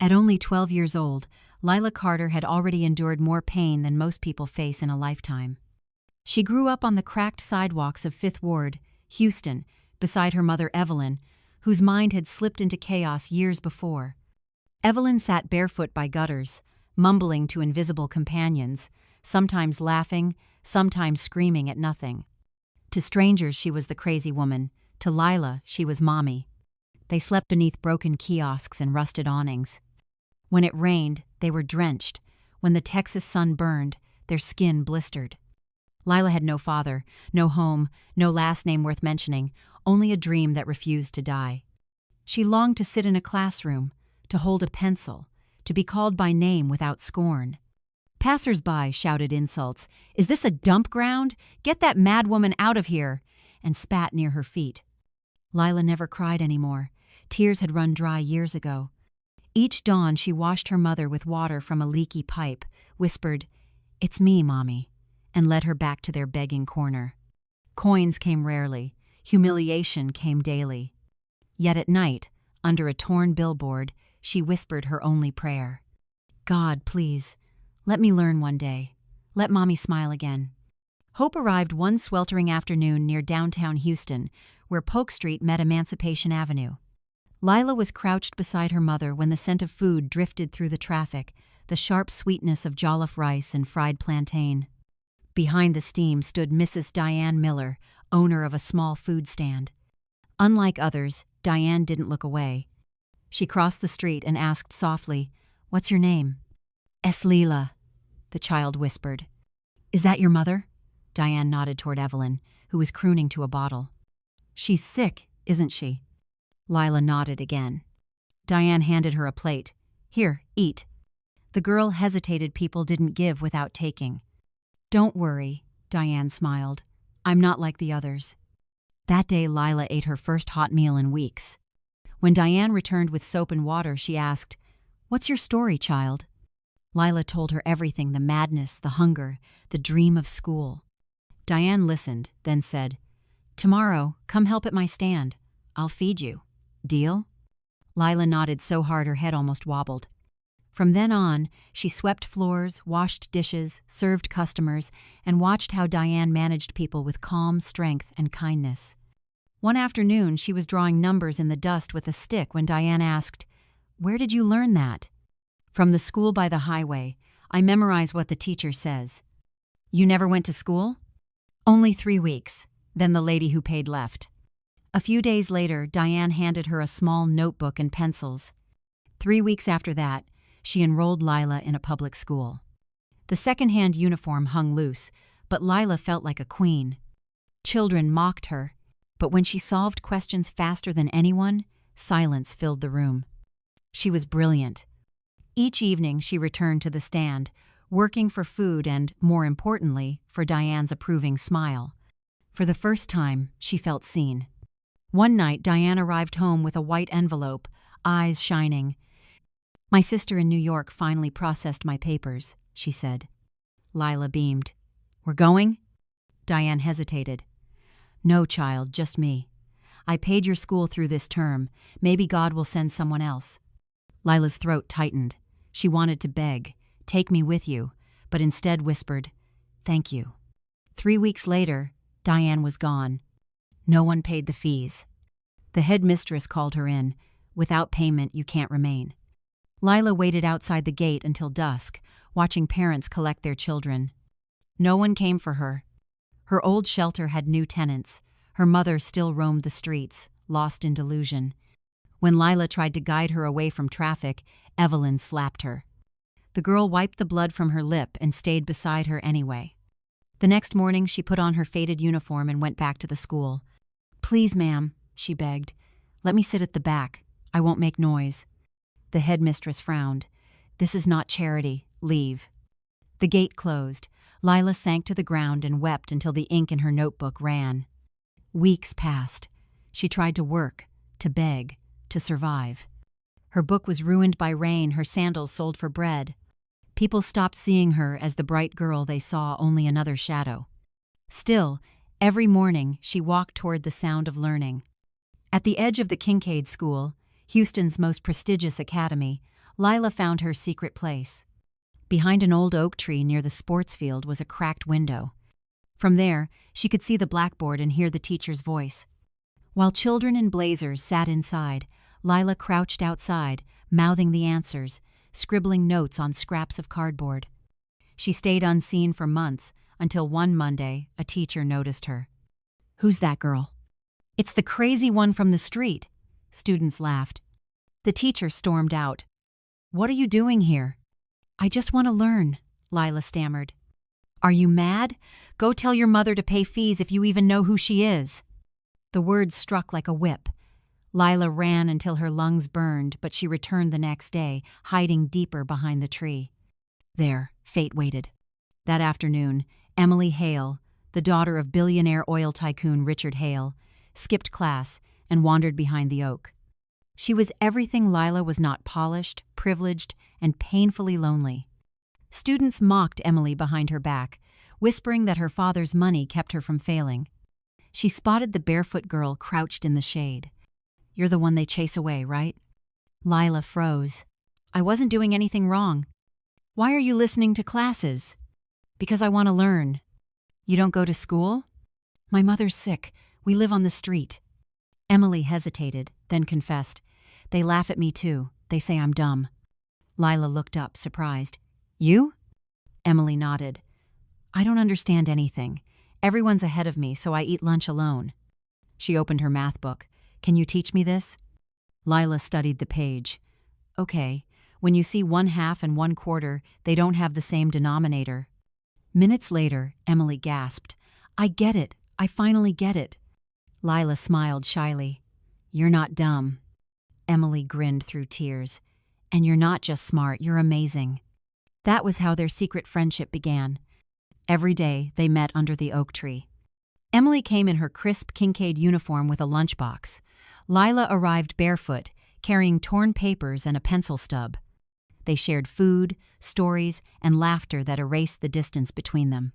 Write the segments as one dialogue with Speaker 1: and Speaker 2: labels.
Speaker 1: At only 12 years old, Lila Carter had already endured more pain than most people face in a lifetime. She grew up on the cracked sidewalks of Fifth Ward, Houston, beside her mother Evelyn, whose mind had slipped into chaos years before. Evelyn sat barefoot by gutters, mumbling to invisible companions, sometimes laughing, sometimes screaming at nothing. To strangers she was the crazy woman, to Lila she was Mommy. They slept beneath broken kiosks and rusted awnings. When it rained, they were drenched. When the Texas sun burned, their skin blistered. Lila had no father, no home, no last name worth mentioning, only a dream that refused to die. She longed to sit in a classroom, to hold a pencil, to be called by name without scorn. Passers-by shouted insults, "Is this a dump ground? Get that mad woman out of here!" and spat near her feet. Lila never cried anymore. Tears had run dry years ago. Each dawn she washed her mother with water from a leaky pipe, whispered, "It's me, Mommy," and led her back to their begging corner. Coins came rarely. Humiliation came daily. Yet at night, under a torn billboard, she whispered her only prayer. "God, please, let me learn one day. Let Mommy smile again." Hope arrived one sweltering afternoon near downtown Houston, where Polk Street met Emancipation Avenue. Lila was crouched beside her mother when the scent of food drifted through the traffic, the sharp sweetness of jollof rice and fried plantain. Behind the steam stood Mrs. Diane Miller, owner of a small food stand. Unlike others, Diane didn't look away. She crossed the street and asked softly, "What's your name?" "Es Lila," the child whispered. "Is that your mother?" Diane nodded toward Evelyn, who was crooning to a bottle. "She's sick, isn't she?" Lila nodded again. Diane handed her a plate. "Here, eat." The girl hesitated. People didn't give without taking. "Don't worry," Diane smiled. "I'm not like the others." That day Lila ate her first hot meal in weeks. When Diane returned with soap and water, she asked, "What's your story, child?" Lila told her everything, the madness, the hunger, the dream of school. Diane listened, then said, "Tomorrow, come help at my stand. I'll feed you. Deal?" Lila nodded so hard her head almost wobbled. From then on, she swept floors, washed dishes, served customers, and watched how Diane managed people with calm strength and kindness. One afternoon, she was drawing numbers in the dust with a stick when Diane asked, "Where did you learn that?" "From the school by the highway. I memorize what the teacher says." "You never went to school?" "Only 3 weeks. Then the lady who paid left." A few days later, Diane handed her a small notebook and pencils. 3 weeks after that, she enrolled Lila in a public school. The second-hand uniform hung loose, but Lila felt like a queen. Children mocked her, but when she solved questions faster than anyone, silence filled the room. She was brilliant. Each evening she returned to the stand, working for food and, more importantly, for Diane's approving smile. For the first time, she felt seen. One night, Diane arrived home with a white envelope, eyes shining. "My sister in New York finally processed my papers," she said. Lila beamed. "We're going?" Diane hesitated. "No, child, just me. I paid your school through this term. Maybe God will send someone else." Lila's throat tightened. She wanted to beg, "Take me with you," but instead whispered, "Thank you." 3 weeks later, Diane was gone. No one paid the fees. The headmistress called her in. "Without payment, you can't remain." Lila waited outside the gate until dusk, watching parents collect their children. No one came for her. Her old shelter had new tenants. Her mother still roamed the streets, lost in delusion. When Lila tried to guide her away from traffic, Evelyn slapped her. The girl wiped the blood from her lip and stayed beside her anyway. The next morning, she put on her faded uniform and went back to the school. "Please, ma'am," she begged, "let me sit at the back. I won't make noise." The headmistress frowned. "This is not charity. Leave." The gate closed. Lila sank to the ground and wept until the ink in her notebook ran. Weeks passed. She tried to work, to beg, to survive. Her book was ruined by rain, her sandals sold for bread. People stopped seeing her as the bright girl they saw only another shadow. Still, every morning she walked toward the sound of learning. At the edge of the Kincaid School, Houston's most prestigious academy, Lila found her secret place. Behind an old oak tree near the sports field was a cracked window. From there, she could see the blackboard and hear the teacher's voice. While children in blazers sat inside, Lila crouched outside, mouthing the answers, scribbling notes on scraps of cardboard. She stayed unseen for months, until one Monday, a teacher noticed her. "Who's that girl?" "It's the crazy one from the street." Students laughed. The teacher stormed out. "What are you doing here?" "I just want to learn," Lila stammered. "Are you mad? Go tell your mother to pay fees if you even know who she is." The words struck like a whip. Lila ran until her lungs burned, but she returned the next day, hiding deeper behind the tree. There, fate waited. That afternoon, Emily Hale, the daughter of billionaire oil tycoon Richard Hale, skipped class and wandered behind the oak. She was everything Lila was not: polished, privileged, and painfully lonely. Students mocked Emily behind her back, whispering that her father's money kept her from failing. She spotted the barefoot girl crouched in the shade. "You're the one they chase away, right?" Lila froze. "I wasn't doing anything wrong." "Why are you listening to classes?" "Because I want to learn." "You don't go to school?" "My mother's sick. We live on the street." Emily hesitated, then confessed. "They laugh at me too. They say I'm dumb." Lila looked up, surprised. "You?" Emily nodded. "I don't understand anything. Everyone's ahead of me, so I eat lunch alone." She opened her math book. "Can you teach me this?" Lila studied the page. "Okay, when you see 1/2 and 1/4, they don't have the same denominator." Minutes later, Emily gasped. "I get it. I finally get it." Lila smiled shyly. "You're not dumb." Emily grinned through tears. "And you're not just smart, you're amazing." That was how their secret friendship began. Every day, they met under the oak tree. Emily came in her crisp Kincaid uniform with a lunchbox. Lila arrived barefoot, carrying torn papers and a pencil stub. They shared food, stories, and laughter that erased the distance between them.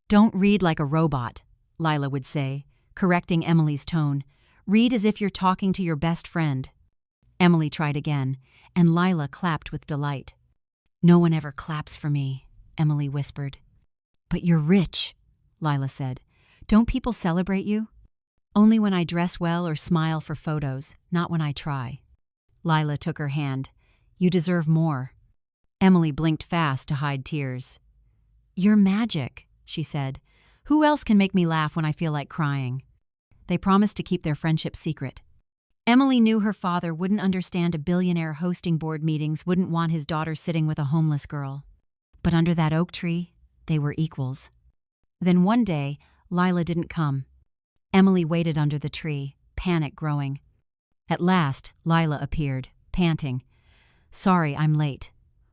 Speaker 1: "Don't read like a robot," Lila would say, correcting Emily's tone. "Read as if you're talking to your best friend." Emily tried again, and Lila clapped with delight. "No one ever claps for me," Emily whispered. "But you're rich," Lila said. "Don't people celebrate you?" "Only when I dress well or smile for photos, not when I try." Lila took her hand. "You deserve more." Emily blinked fast to hide tears. "You're magic," she said. "Who else can make me laugh when I feel like crying?" They promised to keep their friendship secret. Emily knew her father wouldn't understand a billionaire hosting board meetings, wouldn't want his daughter sitting with a homeless girl. But under that oak tree, they were equals. Then one day, Lila didn't come. Emily waited under the tree, panic growing. At last, Lila appeared, panting. "Sorry, I'm late.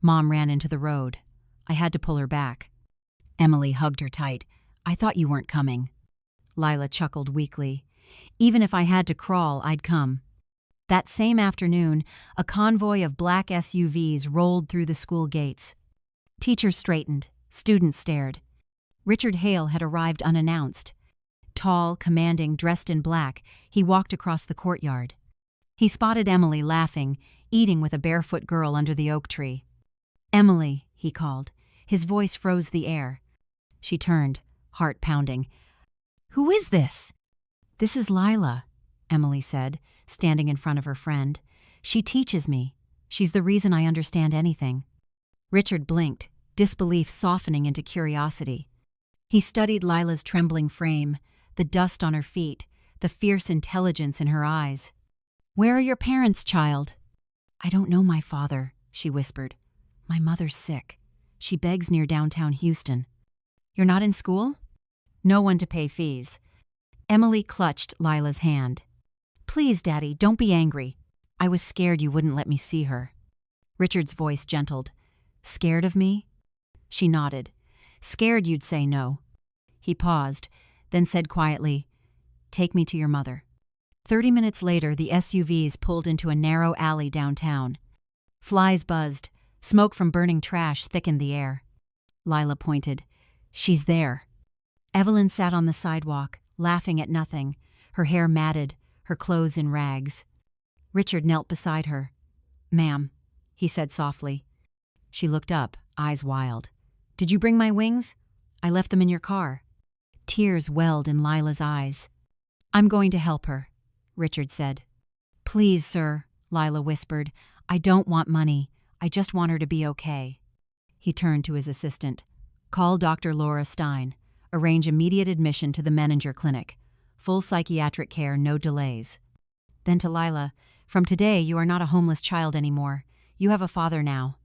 Speaker 1: Mom ran into the road. I had to pull her back." Emily hugged her tight. "I thought you weren't coming." Lila chuckled weakly. "Even if I had to crawl, I'd come." That same afternoon, a convoy of black SUVs rolled through the school gates. Teachers straightened. Students stared. Richard Hale had arrived unannounced. Tall, commanding, dressed in black, he walked across the courtyard. He spotted Emily laughing, eating with a barefoot girl under the oak tree. "Emily," he called. His voice froze the air. She turned, heart pounding. "Who is this?" "This is Lila," Emily said, standing in front of her friend. "She teaches me. She's the reason I understand anything." Richard blinked, disbelief softening into curiosity. He studied Lila's trembling frame, the dust on her feet, the fierce intelligence in her eyes. "Where are your parents, child?" "I don't know my father," she whispered. "My mother's sick. She begs near downtown Houston." "You're not in school?" "No one to pay fees." Emily clutched Lila's hand. "Please, Daddy, don't be angry. I was scared you wouldn't let me see her." Richard's voice gentled. "Scared of me?" She nodded. "Scared you'd say no." He paused, then said quietly, "Take me to your mother." 30 minutes later, the SUVs pulled into a narrow alley downtown. Flies buzzed. Smoke from burning trash thickened the air. Lila pointed. "She's there." Evelyn sat on the sidewalk, laughing at nothing, her hair matted, her clothes in rags. Richard knelt beside her. "Ma'am, he said softly. She looked up, eyes wild. Did you bring my wings? I left them in your car. Tears welled in Lila's eyes. I'm going to help her, Richard said. Please, sir, Lila whispered. I don't want money. I just want her to be okay. He turned to his assistant. Call Dr. Laura Stein. Arrange immediate admission to the Menninger Clinic. Full psychiatric care, no delays. Then to Lila, from today you are not a homeless child anymore. You have a father now.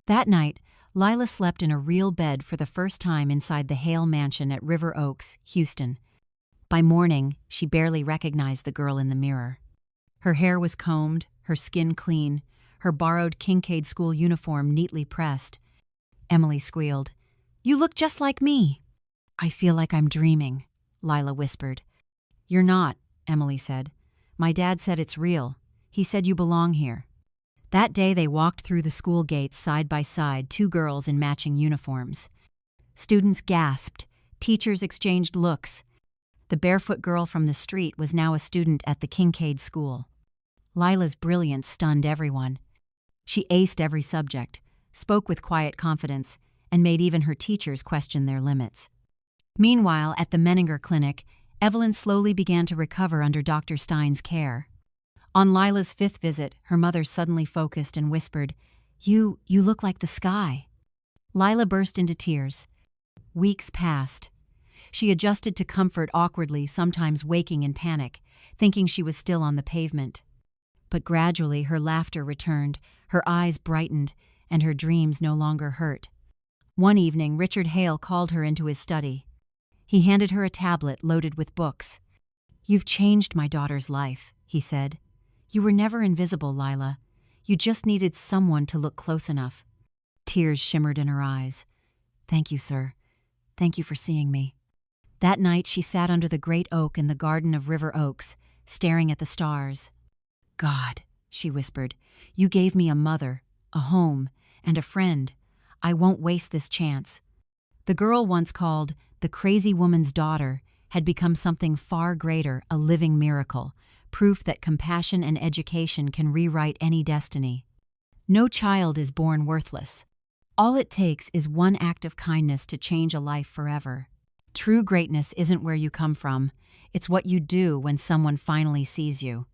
Speaker 1: That night, Lila slept in a real bed for the first time inside the Hale mansion at River Oaks, Houston. By morning, she barely recognized the girl in the mirror. Her hair was combed, her skin clean, her borrowed Kincaid school uniform neatly pressed. Emily squealed, "You look just like me." "I feel like I'm dreaming," Lila whispered. "You're not," Emily said. "My dad said it's real. He said you belong here." That day they walked through the school gates side by side, two girls in matching uniforms. Students gasped. Teachers exchanged looks. The barefoot girl from the street was now a student at the Kincaid school. Lila's brilliance stunned everyone. She aced every subject, spoke with quiet confidence, and made even her teachers question their limits. Meanwhile, at the Menninger Clinic, Evelyn slowly began to recover under Dr. Stein's care. On Lila's fifth visit, her mother suddenly focused and whispered, You look like the sky." Lila burst into tears. Weeks passed. She adjusted to comfort awkwardly, sometimes waking in panic, thinking she was still on the pavement. But gradually her laughter returned, her eyes brightened, and her dreams no longer hurt. One evening, Richard Hale called her into his study. He handed her a tablet loaded with books. "You've changed my daughter's life," he said. "You were never invisible, Lila. You just needed someone to look close enough." Tears shimmered in her eyes. "Thank you, sir. Thank you for seeing me." That night she sat under the great oak in the garden of River Oaks, staring at the stars. "God," she whispered, "you gave me a mother, a home, and a friend. I won't waste this chance." The girl once called the crazy woman's daughter had become something far greater, a living miracle, proof that compassion and education can rewrite any destiny. No child is born worthless. All it takes is one act of kindness to change a life forever. True greatness isn't where you come from, it's what you do when someone finally sees you.